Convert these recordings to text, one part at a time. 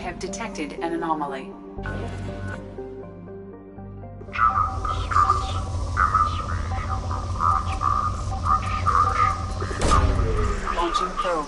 have detected an anomaly. Launching probe.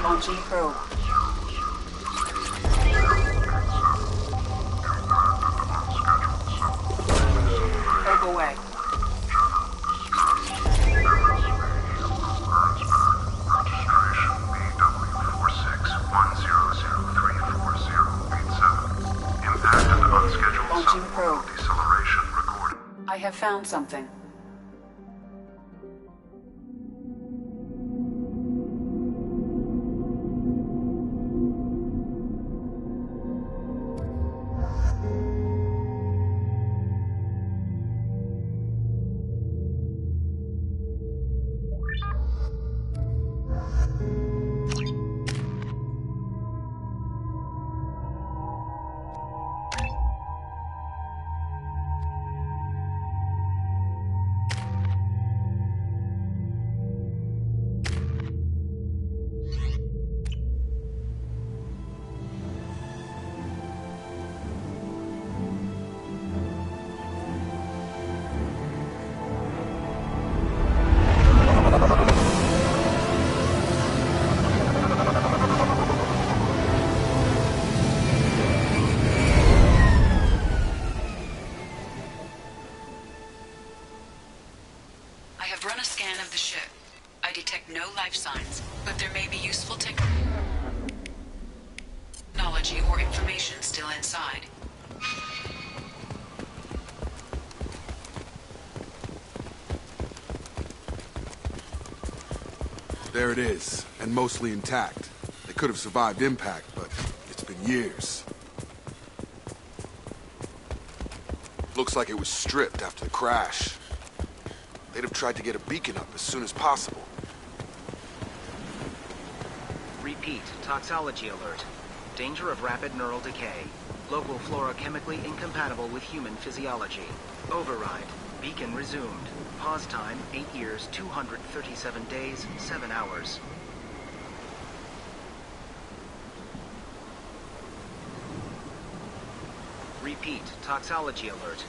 Launching probe. Probe away. Launching probe. Deceleration recorded. I have found something. No life signs, but there may be useful technology or information still inside. There it is, and mostly intact. They could have survived impact, but it's been years. Looks like it was stripped after the crash. They'd have tried to get a beacon up as soon as possible. Repeat, toxology alert. Danger of rapid neural decay. Local flora chemically incompatible with human physiology. Override. Beacon resumed. Pause time, 8 years, 237 days, 7 hours. Repeat, toxology alert.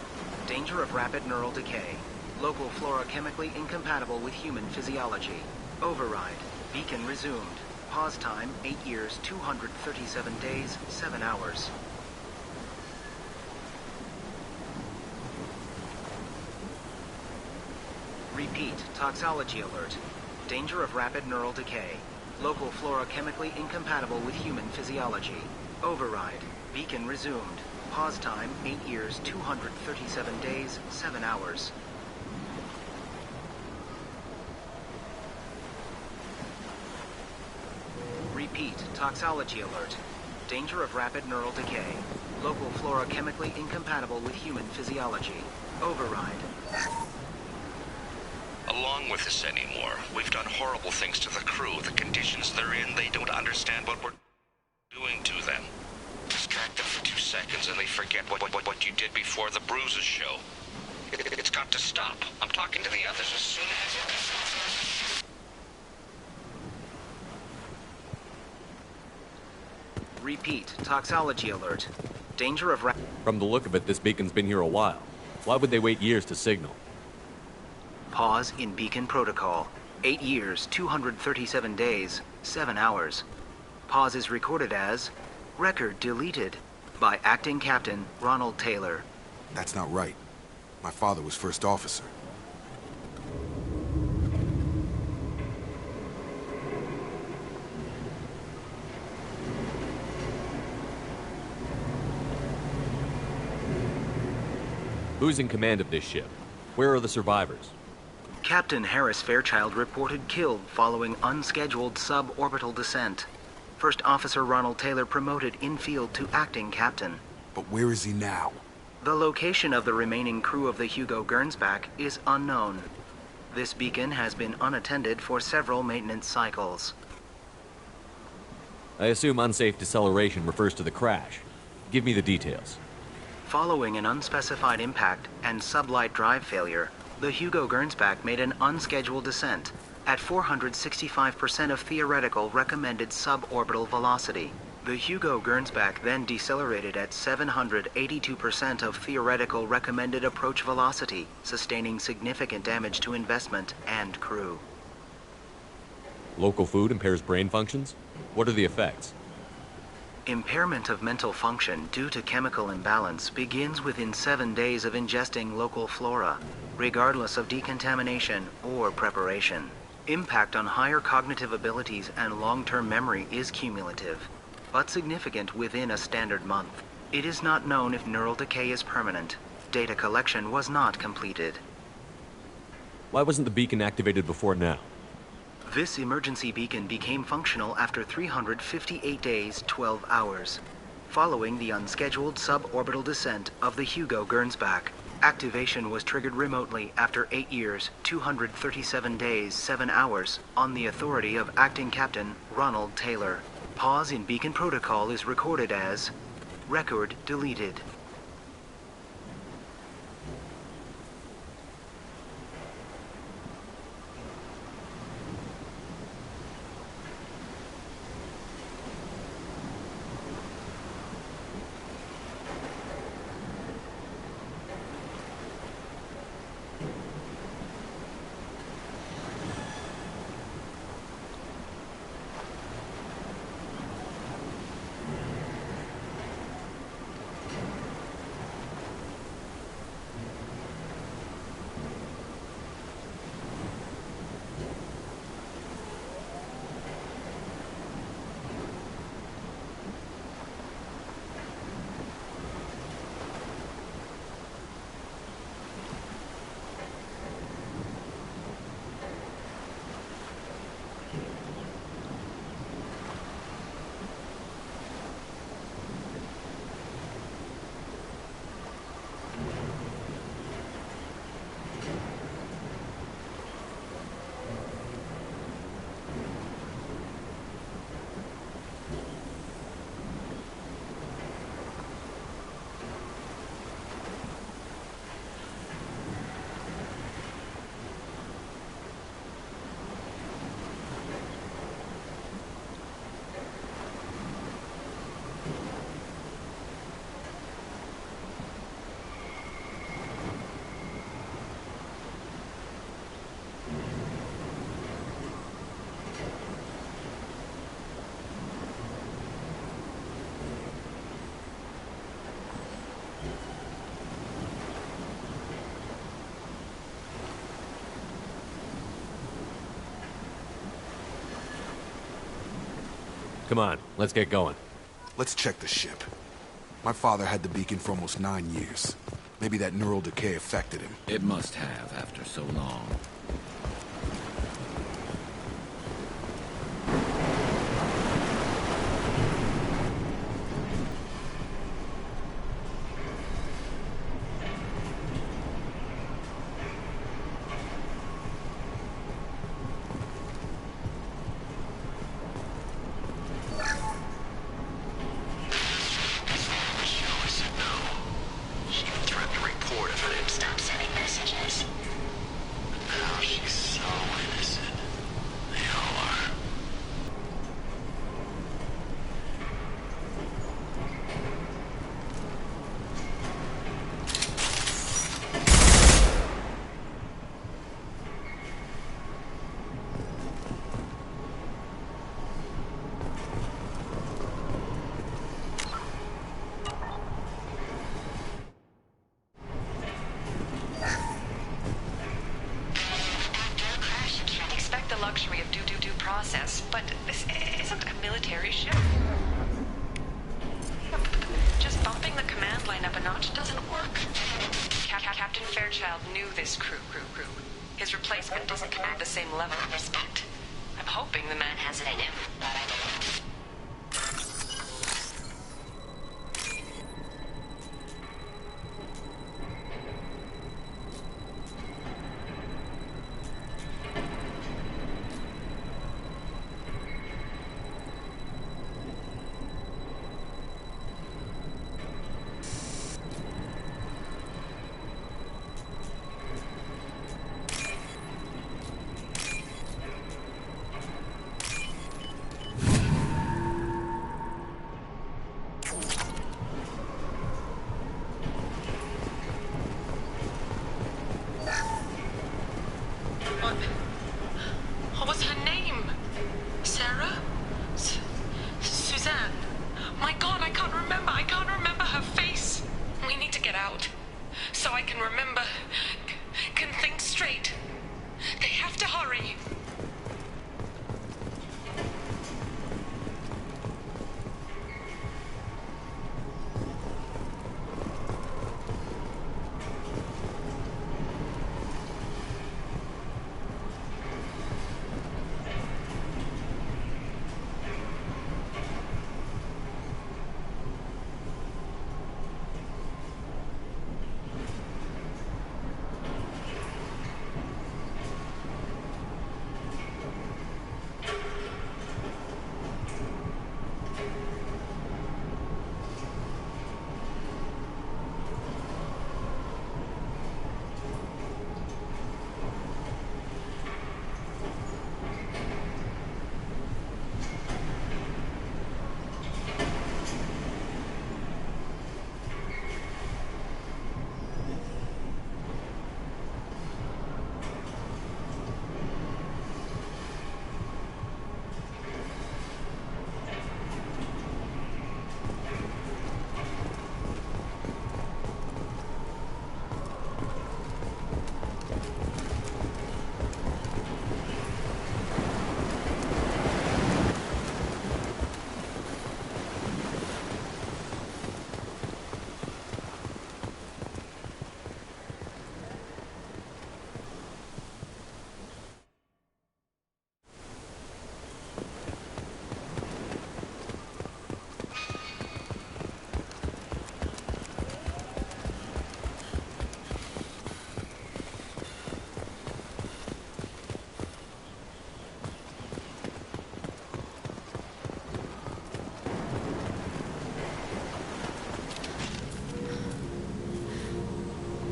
Danger of rapid neural decay. Local flora chemically incompatible with human physiology. Override. Beacon resumed. Pause time, 8 years, 237 days, 7 hours. Repeat, toxology alert. Danger of rapid neural decay. Local flora chemically incompatible with human physiology. Override. Beacon resumed. Pause time, 8 years, 237 days, 7 hours. Repeat, toxology alert. Danger of rapid neural decay. Local flora chemically incompatible with human physiology. Override. Along with this anymore. We've done horrible things to the crew. The conditions they're in, they don't understand what we're doing to them. Distract them for 2 seconds and they forget what you did before the bruises show. It's got to stop. I'm talking to the others as soon as... Repeat, toxology alert. Danger of From the look of it, this beacon's been here a while. Why would they wait years to signal? Pause in beacon protocol. 8 years, 237 days, 7 hours. Pause is recorded as record deleted by Acting Captain Ronald Taylor. That's not right. My father was first officer. Who's in command of this ship? Where are the survivors? Captain Harris Fairchild reported killed following unscheduled suborbital descent. First Officer Ronald Taylor promoted in-field to acting captain. But where is he now? The location of the remaining crew of the Hugo Gernsback is unknown. This beacon has been unattended for several maintenance cycles. I assume unsafe deceleration refers to the crash. Give me the details. Following an unspecified impact and sublight drive failure, the Hugo Gernsback made an unscheduled descent at 465% of theoretical recommended suborbital velocity. The Hugo Gernsback then decelerated at 782% of theoretical recommended approach velocity, sustaining significant damage to investment and crew. Local food impairs brain functions? What are the effects? Impairment of mental function due to chemical imbalance begins within 7 days of ingesting local flora, regardless of decontamination or preparation. Impact on higher cognitive abilities and long-term memory is cumulative, but significant within a standard month. It is not known if neural decay is permanent. Data collection was not completed. Why wasn't the beacon activated before now? This emergency beacon became functional after 358 days, 12 hours, following the unscheduled suborbital descent of the Hugo Gernsback. Activation was triggered remotely after 8 years, 237 days, 7 hours, on the authority of Acting Captain Ronald Taylor. Pause in beacon protocol is recorded as record deleted. Come on, let's get going. Let's check the ship. My father had the beacon for almost 9 years. Maybe that neural decay affected him. It must have after so long. Stop sending messages. Now she espionage doesn't work. Captain Fairchild knew this crew. His replacement doesn't command the same level of respect. I'm hoping the man has it in him, but I don't know. What was her name? Sarah? Suzanne? My God, I can't remember. I can't remember her face. We need to get out. So I can remember. Can think straight. They have to hurry.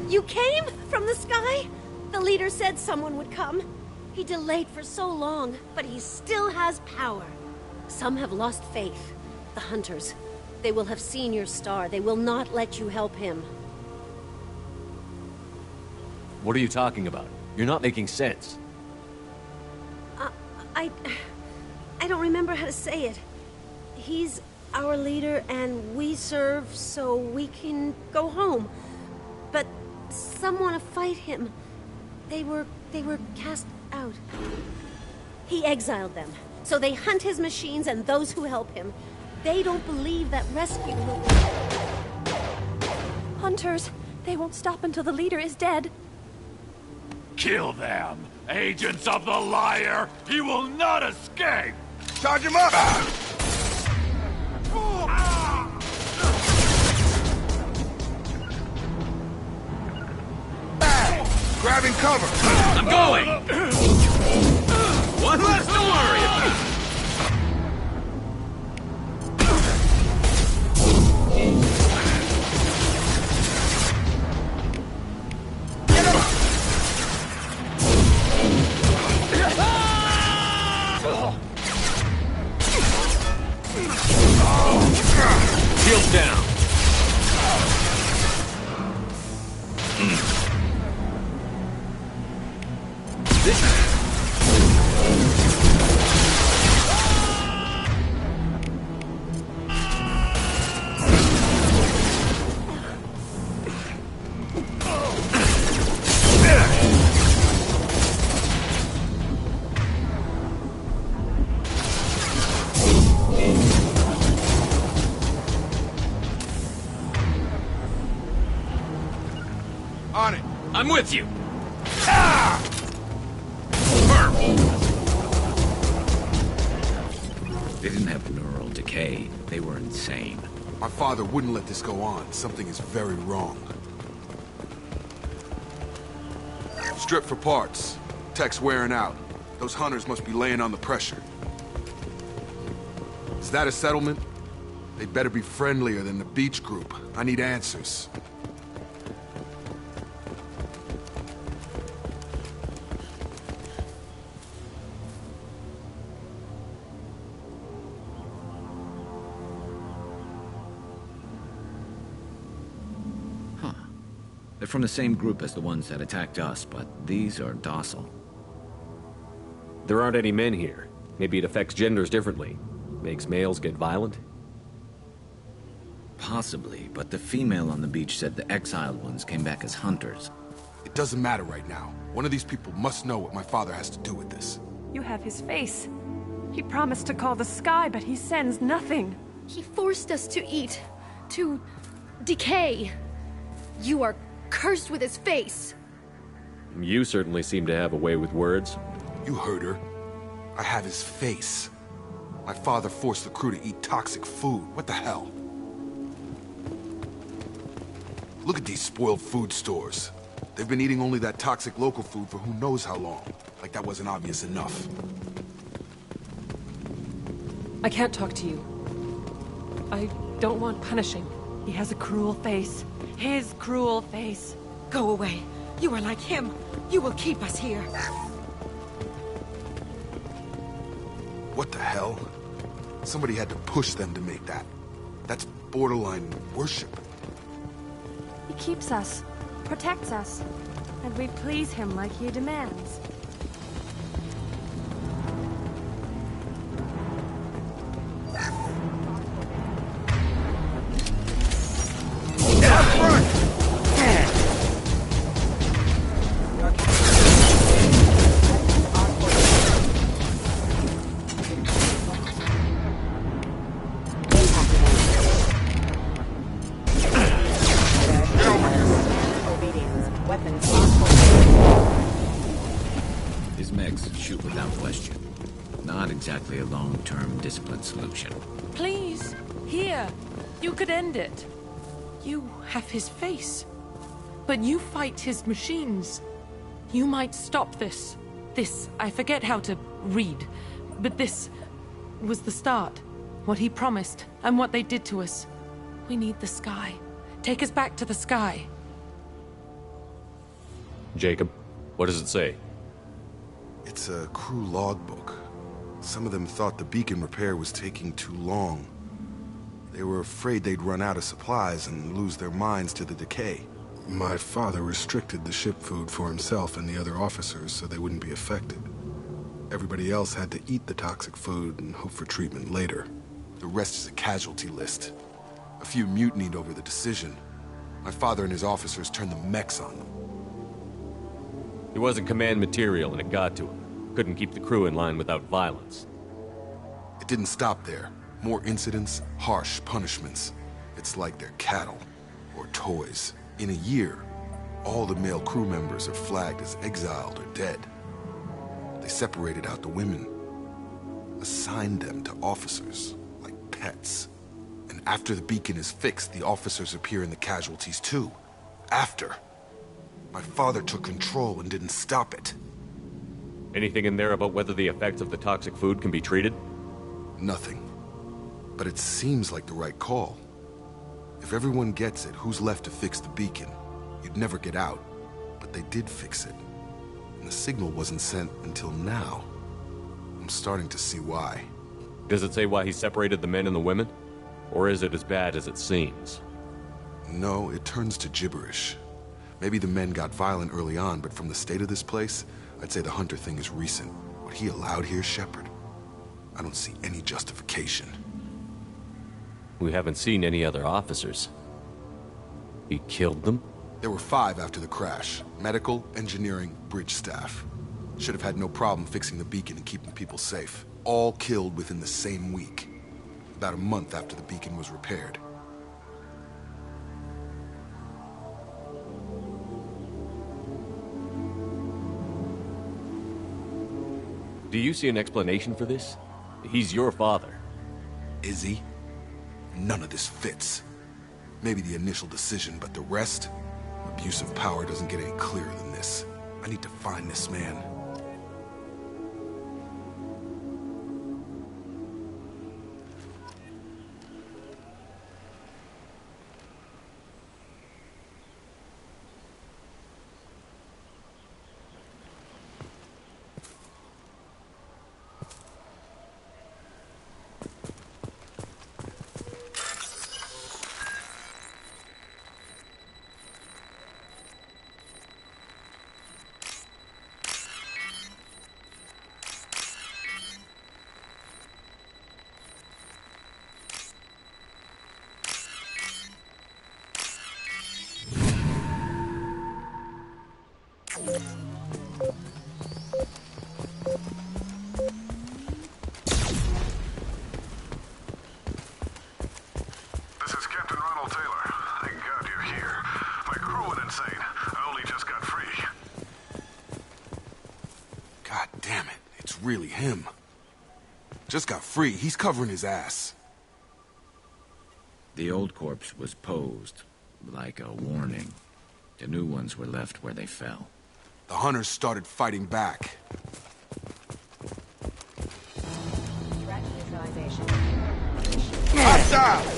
You came? From the sky? The leader said someone would come. He delayed for so long, but he still has power. Some have lost faith. The hunters. They will have seen your star. They will not let you help him. What are you talking about? You're not making sense. I don't remember how to say it. He's our leader, and we serve so we can go home. But some want to fight him. They were cast out. He exiled them, so they hunt his machines and those who help him. They don't believe that rescue will be... Hunters! They won't stop until the leader is dead. Kill them! Agents of the liar! He will not escape! Charge him up! Grabbing cover! I'm going! One less to worry about! Shields down. On it. I'm with you! They didn't have neural decay. They were insane. My father wouldn't let this go on. Something is very wrong. Strip for parts. Tech's wearing out. Those hunters must be laying on the pressure. Is that a settlement? They'd better be friendlier than the beach group. I need answers. They're from the same group as the ones that attacked us, but these are docile. There aren't any men here. Maybe it affects genders differently. Makes males get violent? Possibly, but the female on the beach said the exiled ones came back as hunters. It doesn't matter right now. One of these people must know what my father has to do with this. You have his face. He promised to call the sky, but he sends nothing. He forced us to eat, to decay. You are cursed with his face. You certainly seem to have a way with words. You heard her. I have his face. My father forced the crew to eat toxic food. What the hell? Look at these spoiled food stores. They've been eating only that toxic local food for who knows how long. Like that wasn't obvious enough. I can't talk to you. I don't want punishing. He has a cruel face. His cruel face. Go away. You are like him. You will keep us here. What the hell? Somebody had to push them to make that. That's borderline worship. He keeps us, protects us, and we please him like he demands. His mechs shoot without question. Not exactly a long-term discipline solution. Please, here. You could end it. You have his face. But you fight his machines. You might stop this. This, I forget how to read. But this was the start. What he promised, and what they did to us. We need the sky. Take us back to the sky. Jacob, what does it say? It's a crew logbook. Some of them thought the beacon repair was taking too long. They were afraid they'd run out of supplies and lose their minds to the decay. My father restricted the ship food for himself and the other officers so they wouldn't be affected. Everybody else had to eat the toxic food and hope for treatment later. The rest is a casualty list. A few mutinied over the decision. My father and his officers turned the mechs on them. He wasn't command material and it got to him. Couldn't keep the crew in line without violence. It didn't stop there. More incidents, harsh punishments. It's like they're cattle or toys. In a year, all the male crew members are flagged as exiled or dead. They separated out the women, assigned them to officers, like pets. And after the beacon is fixed, the officers appear in the casualties too. After. My father took control and didn't stop it. Anything in there about whether the effects of the toxic food can be treated? Nothing. But it seems like the right call. If everyone gets it, who's left to fix the beacon? You'd never get out. But they did fix it. And the signal wasn't sent until now. I'm starting to see why. Does it say why he separated the men and the women? Or is it as bad as it seems? No, it turns to gibberish. Maybe the men got violent early on, but from the state of this place, I'd say the Hunter thing is recent. What he allowed here, Shepard, I don't see any justification. We haven't seen any other officers. He killed them? There were 5 after the crash. Medical, engineering, bridge staff. Should have had no problem fixing the beacon and keeping people safe. All killed within the same week. About a month after the beacon was repaired. Do you see an explanation for this? He's your father. Is he? None of this fits. Maybe the initial decision, but the rest? Abuse of power doesn't get any clearer than this. I need to find this man. Really him. Just got free. He's covering his ass. The old corpse was posed like a warning. The new ones were left where they fell. The hunters started fighting back. Threat neutralization. Hostile!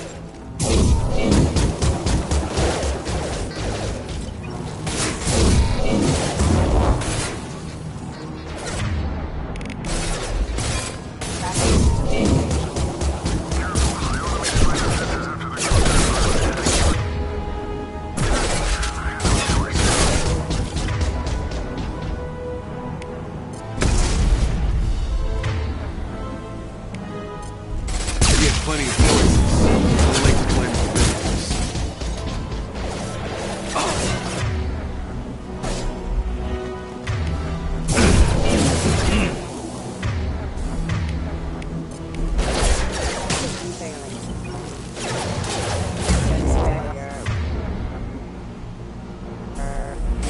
Plenty of noises. Too late to blame the business.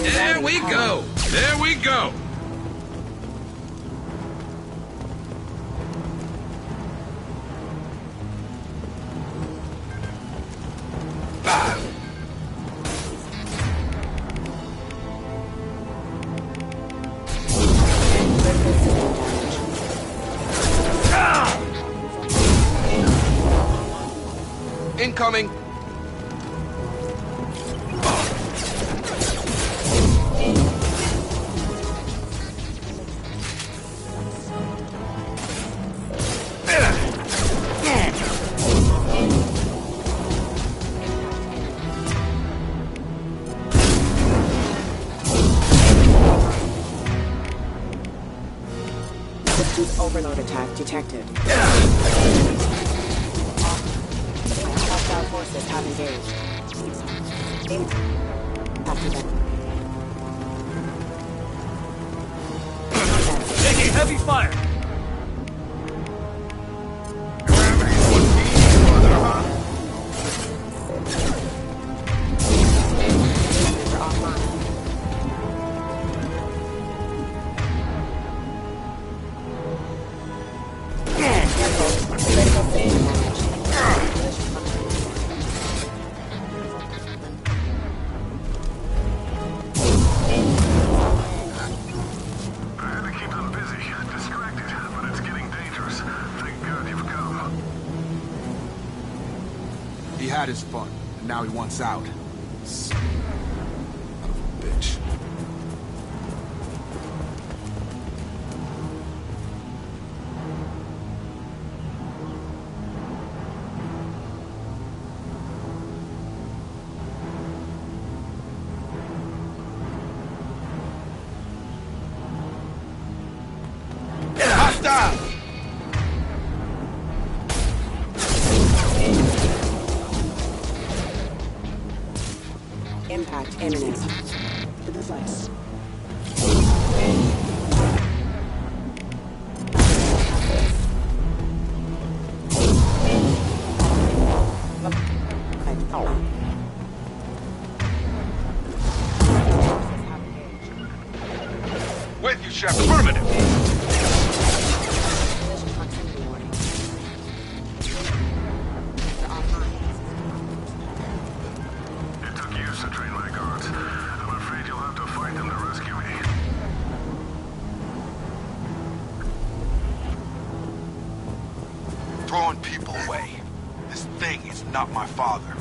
There we go! There we go! Incoming! Overload attack detected. Hostile forces have engaged. Taking heavy fire! He had his fun, and now he wants out. Son of a bitch. Hostile! Impact imminent. To the flex. With you, Chef. Affirmative. ships to train my guards. I'm afraid you'll have to fight them to rescue me. Throwing people away. This thing is not my father.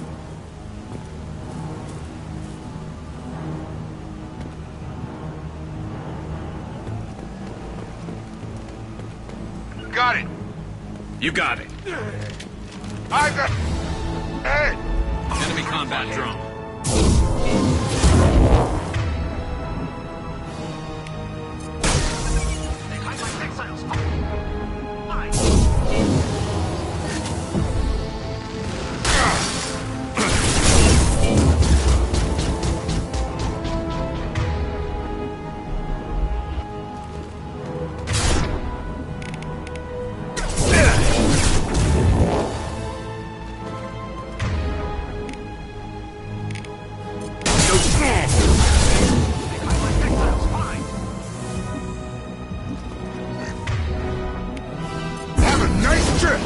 Got it. You got it. I got... Hey! Enemy combat drone. Have a nice trip!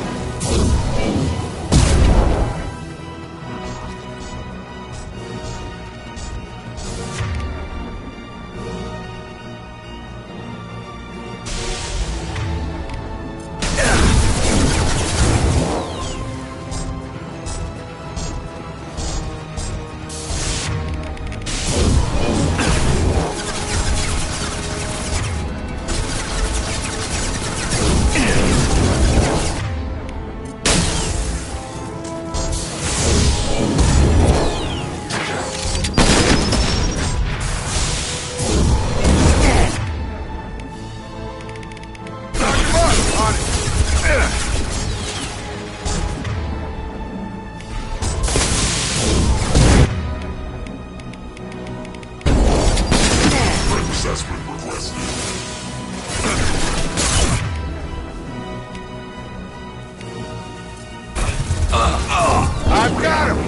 I've got him!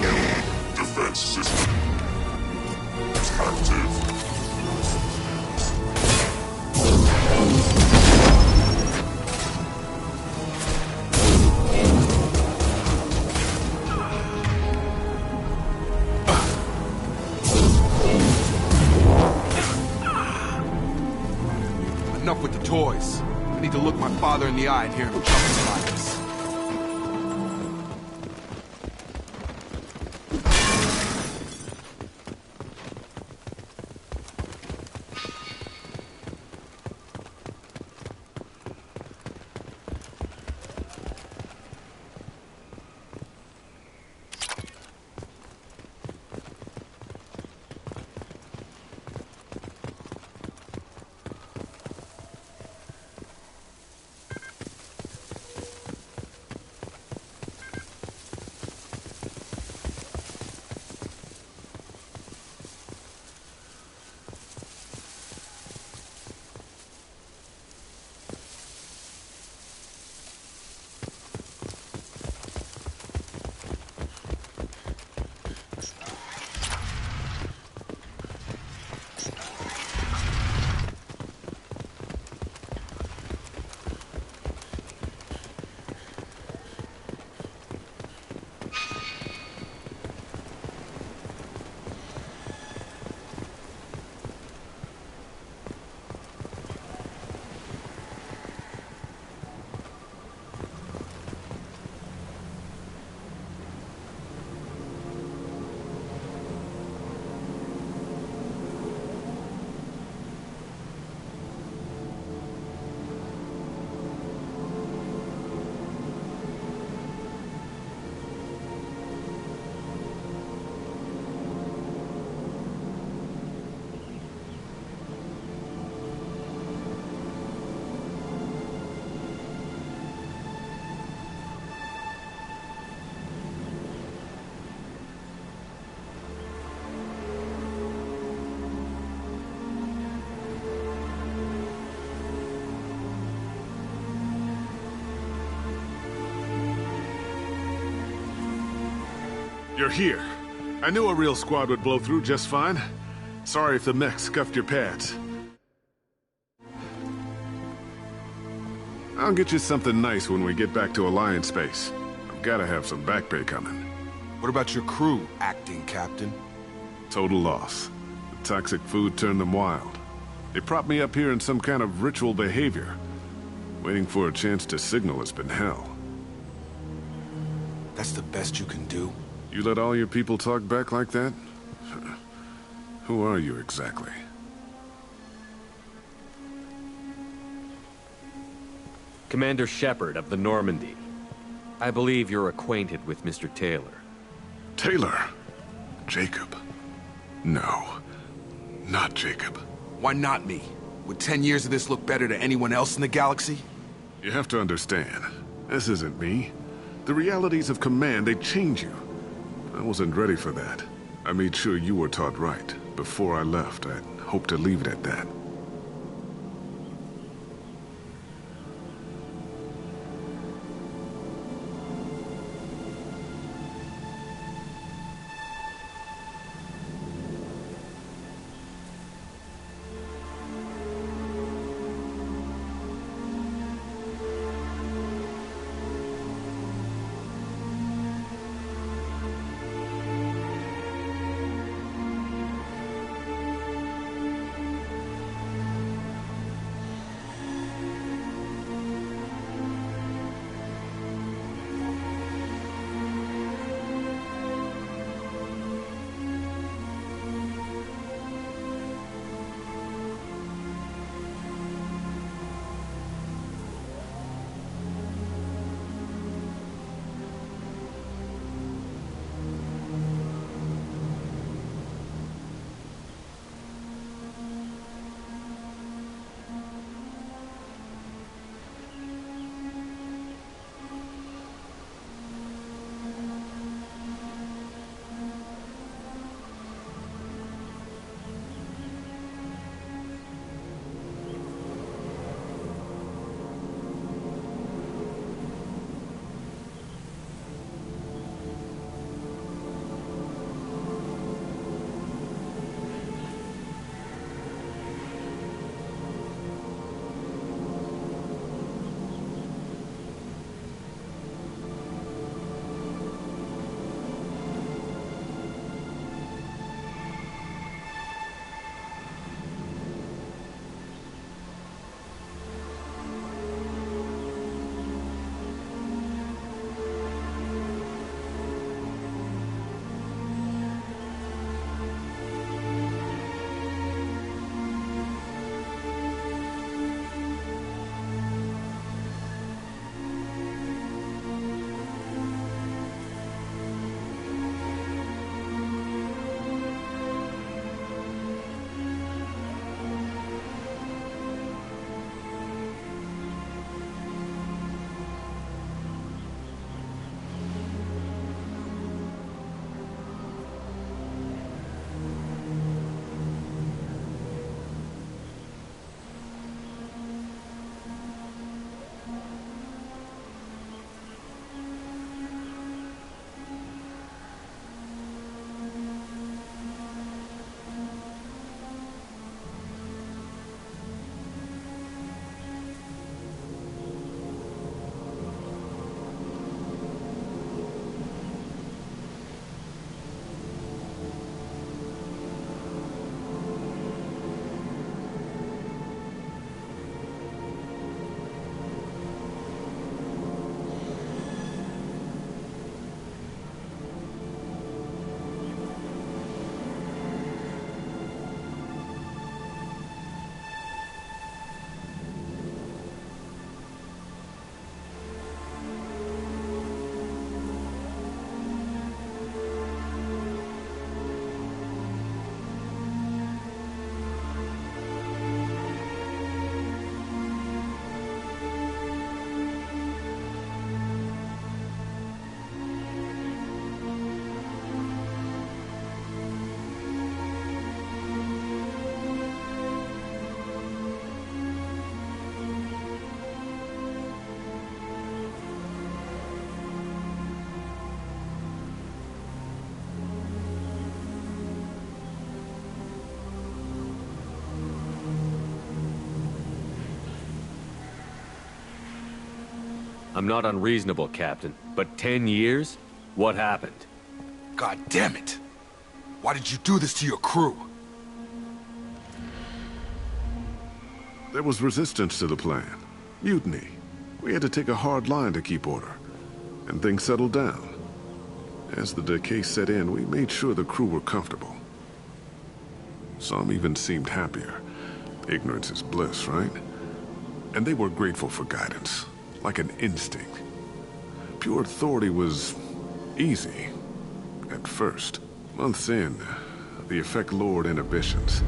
Defense system active. Enough with the toys. I need to look my father in the eye and hear him chuckle like this. You're here. I knew a real squad would blow through just fine. Sorry if the mech scuffed your pads. I'll get you something nice when we get back to Alliance space. I've gotta have some back pay coming. What about your crew, acting captain? Total loss. The toxic food turned them wild. They propped me up here in some kind of ritual behavior. Waiting for a chance to signal has been hell. That's the best you can do? You let all your people talk back like that? Who are you exactly? Commander Shepard of the Normandy. I believe you're acquainted with Mr. Taylor. Taylor? Jacob? No. Not Jacob. Why not me? Would 10 years of this look better to anyone else in the galaxy? You have to understand, this isn't me. The realities of command, they change you. I wasn't ready for that. I made sure you were taught right. Before I left, I hoped to leave it at that. I'm not unreasonable, Captain, but 10 years? What happened? God damn it! Why did you do this to your crew? There was resistance to the plan. Mutiny. We had to take a hard line to keep order. And things settled down. As the decay set in, we made sure the crew were comfortable. Some even seemed happier. Ignorance is bliss, right? And they were grateful for guidance, like an instinct. Pure authority was easy, at first. Months in, the effect lowered inhibitions.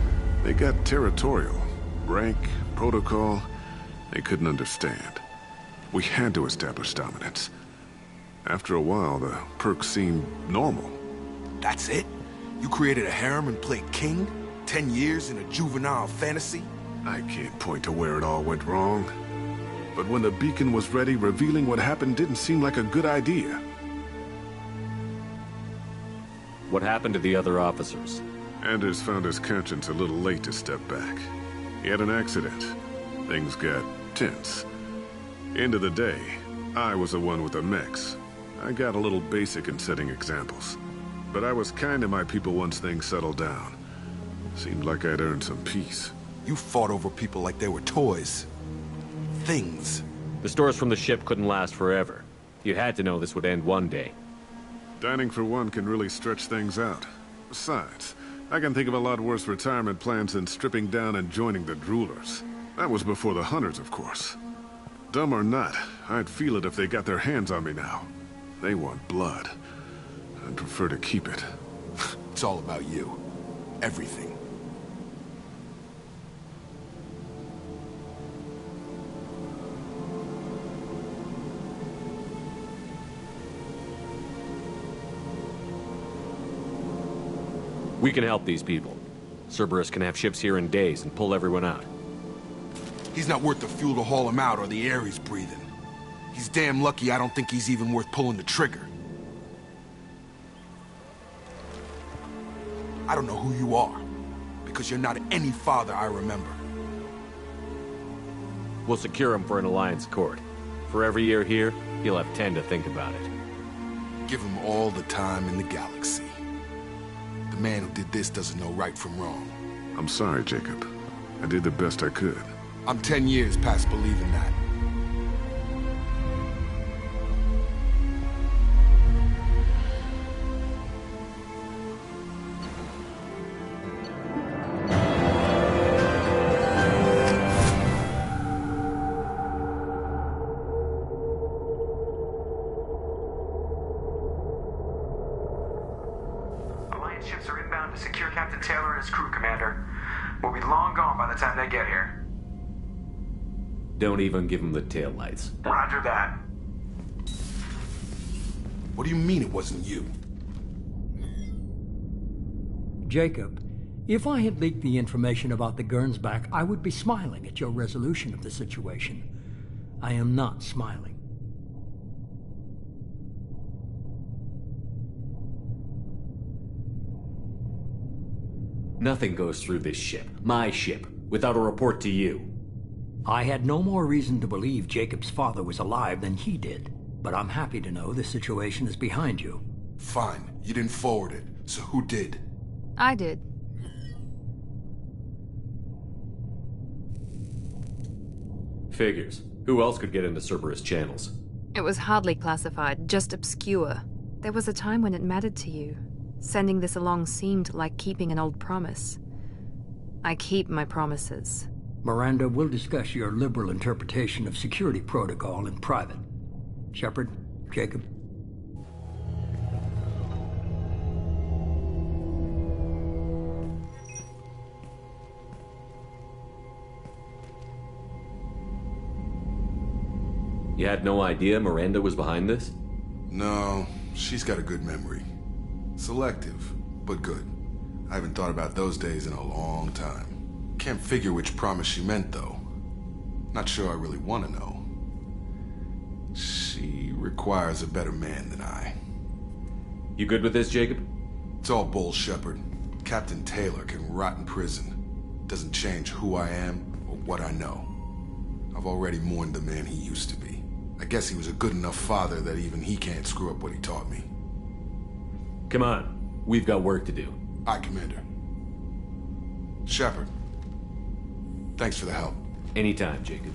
They got territorial. Rank, protocol, they couldn't understand. We had to establish dominance. After a while, the perks seemed normal. That's it? You created a harem and played king? 10 years in a juvenile fantasy? I can't point to where it all went wrong. But when the beacon was ready, revealing what happened didn't seem like a good idea. What happened to the other officers? Anders found his conscience a little late to step back. He had an accident. Things got tense. End of the day, I was the one with the mechs. I got a little basic in setting examples. But I was kind to my people once things settled down. Seemed like I'd earned some peace. You fought over people like they were toys. Things. The stores from the ship couldn't last forever. You had to know this would end one day. Dining for one can really stretch things out. Besides, I can think of a lot worse retirement plans than stripping down and joining the droolers. That was before the hunters, of course. Dumb or not, I'd feel it if they got their hands on me now. They want blood. I'd prefer to keep it. It's all about you. Everything. We can help these people. Cerberus can have ships here in days and pull everyone out. He's not worth the fuel to haul him out or the air he's breathing. He's damn lucky I don't think he's even worth pulling the trigger. I don't know who you are, because you're not any father I remember. We'll secure him for an Alliance court. For every year here, he'll have 10 to think about it. Give him all the time in the galaxy. The man who did this doesn't know right from wrong. I'm sorry, Jacob. I did the best I could. I'm 10 years past believing that. Alliance ships are inbound to secure Captain Taylor and his crew, Commander. We'll be long gone by the time they get here. Don't even give him the taillights. Roger that. What do you mean it wasn't you? Jacob, if I had leaked the information about the Gernsback, I would be smiling at your resolution of the situation. I am not smiling. Nothing goes through this ship, my ship, without a report to you. I had no more reason to believe Jacob's father was alive than he did, but I'm happy to know the situation is behind you. Fine, you didn't forward it, so who did? I did. Figures. Who else could get into Cerberus channels? It was hardly classified, just obscure. There was a time when it mattered to you. Sending this along seemed like keeping an old promise. I keep my promises. Miranda, we'll discuss your liberal interpretation of security protocol in private. Shepard, Jacob. You had no idea Miranda was behind this? No, she's got a good memory. Selective, but good. I haven't thought about those days in a long time. Can't figure which promise she meant, though. Not sure I really want to know. She requires a better man than I. You good with this, Jacob? It's all bull, Shepard. Captain Taylor can rot in prison. Doesn't change who I am or what I know. I've already mourned the man he used to be. I guess he was a good enough father that even he can't screw up what he taught me. Come on. We've got work to do. Aye, Commander. Shepard, thanks for the help. Anytime, Jacob.